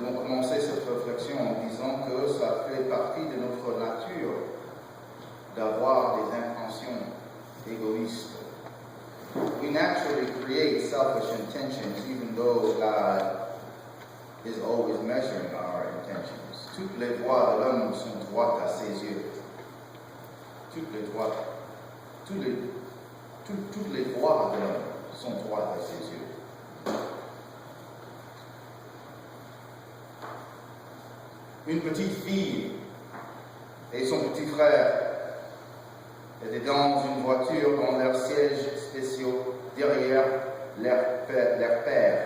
devons commencer cette réflexion en disant que ça fait partie de notre nature d'avoir des intentions égoïstes. We naturally create selfish intentions even though God is always measuring our intentions. Toutes les voies de l'homme sont droites à ses yeux. Toutes les voies de l'homme sont droites à ses yeux. Une petite fille et son petit frère étaient dans une voiture dont leurs sièges spéciaux derrière leur père,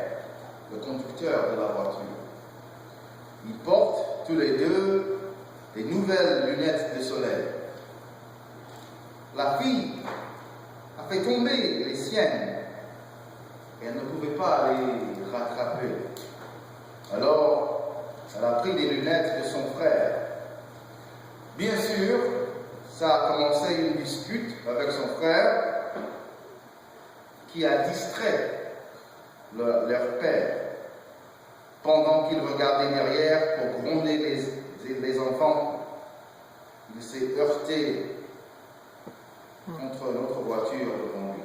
le conducteur de la voiture. Ils portent tous les deux des nouvelles lunettes de soleil. La fille a fait tomber les siennes et elle ne pouvait pas les rattraper. Alors, elle a pris des lunettes de son frère. Bien sûr, ça a commencé une dispute avec son frère qui a distrait leur père pendant qu'il regardait derrière pour gronder les enfants. Il s'est heurté contre notre voiture devant lui.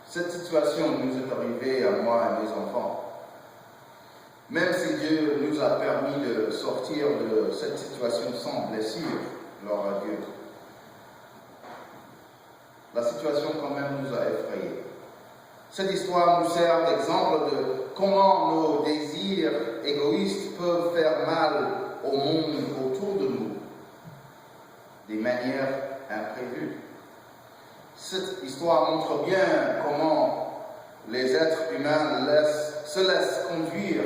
Cette situation nous est arrivée à moi et à mes enfants. Même si Dieu nous a permis de sortir de cette situation sans blessure, gloire à Dieu, la situation quand même nous a effrayés. Cette histoire nous sert d'exemple de comment nos désirs égoïstes peuvent faire mal au monde autour de nous, des manières imprévues. Cette histoire montre bien comment les êtres humains se laissent conduire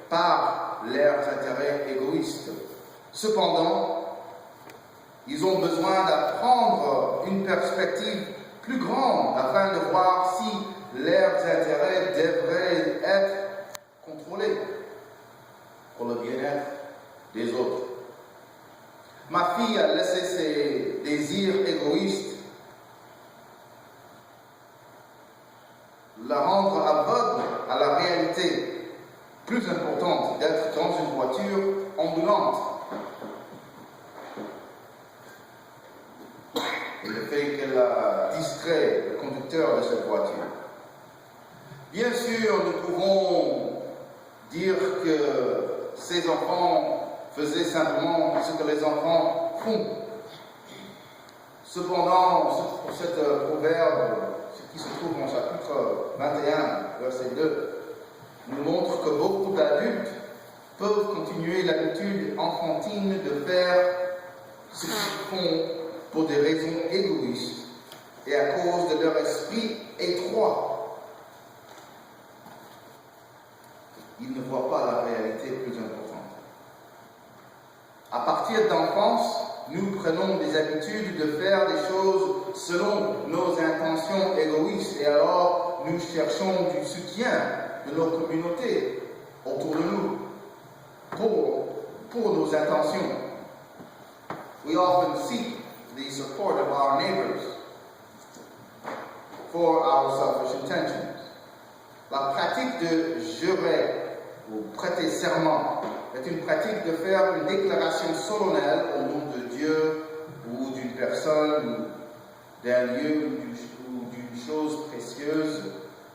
par leurs intérêts égoïstes. Cependant, ils ont besoin d'apprendre une perspective plus grande afin de voir si leurs intérêts devraient être contrôlés pour le bien-être des autres. Ma fille a laissé ses désirs égoïstes la rendre aveugle à la réalité plus importante d'être dans une voiture ambulante. Et le fait qu'elle a distrait le conducteur de cette voiture. Bien sûr, nous pouvons dire que ces enfants faisaient simplement ce que les enfants font. Cependant, pour cet proverbe, ce qui se trouve en chapitre 21, verset 2, nous montre que beaucoup d'adultes peuvent continuer l'habitude enfantine de faire ce qu'ils font pour des raisons égoïstes et à cause de leur esprit étroit. Ils ne voient pas la réalité plus importante. À partir d'enfance, nous prenons des habitudes de faire des choses selon nos intentions égoïstes et alors nous cherchons du soutien de nos communautés autour de nous pour nos intentions. We often seek the support of our neighbors for our selfish intentions. La pratique de jurer ou prêter serment est une pratique de faire une déclaration solennelle au nom de Dieu ou d'une personne ou d'un lieu ou d'une chose précieuse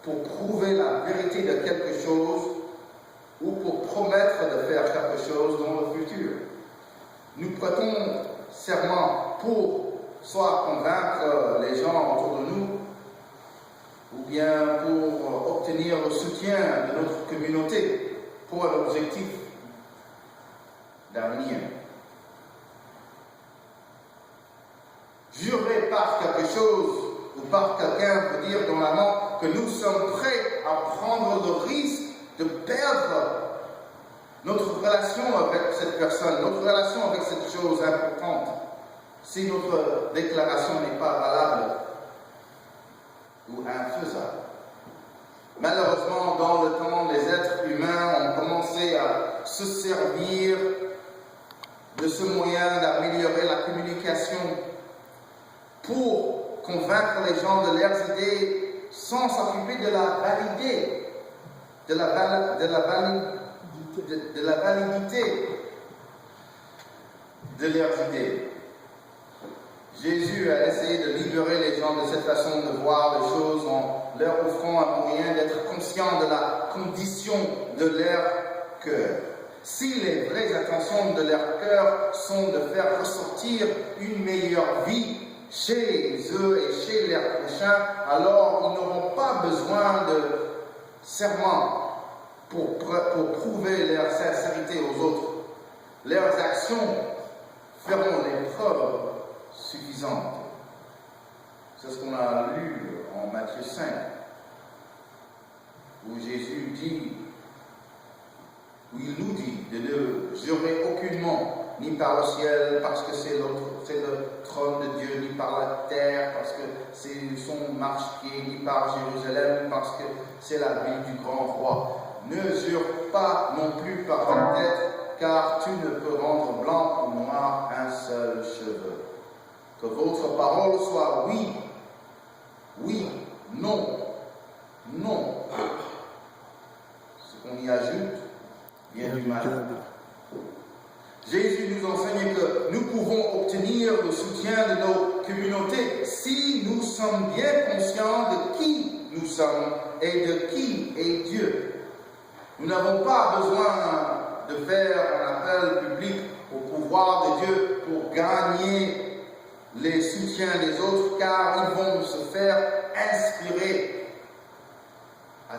pour prouver la vérité de quelque chose ou pour promettre de faire quelque chose dans le futur. Nous prêtons serment pour soit convaincre les gens autour de nous ou bien pour obtenir le soutien de notre communauté pour un objectif d'avenir. Jurer par quelque chose ou par quelqu'un veut dire normalement que nous sommes prêts à prendre le risque de perdre notre relation avec cette personne, notre relation avec cette chose importante, si notre déclaration n'est pas valable ou infaisable. Malheureusement, dans le temps, les êtres humains ont commencé à se servir de ce moyen d'améliorer la communication pour convaincre les gens de leurs idées sans s'occuper de la valider de la validité de leurs idées. Jésus a essayé de libérer les gens de cette façon de voir les choses en leur offrant un moyen d'être conscients de la condition de leur cœur. Si les vraies intentions de leur cœur sont de faire ressortir une meilleure vie chez eux et chez leurs prochains, alors ils n'auront pas besoin de serments pour prouver leur sincérité aux autres. Leurs actions feront les preuves suffisantes. C'est ce qu'on a lu en Matthieu 5, où Jésus dit, où il nous dit de ne jurer aucunement, ni par le ciel, parce que c'est le trône de Dieu, ni par la terre, parce que c'est son marche-pied, ni par Jérusalem, parce que c'est la ville du grand roi. Ne jure pas non plus par ta tête, car tu ne peux rendre blanc ou noir un seul cheveu. Que votre parole soit oui, oui, non, non. Ce qu'on y ajoute vient du mal. Jésus nous enseigne que nous pouvons obtenir le soutien de nos communautés si nous sommes bien conscients de qui nous sommes et de qui est Dieu. Nous n'avons pas besoin de faire un appel public au pouvoir de Dieu pour gagner les soutiens des autres, car ils vont se faire inspirer à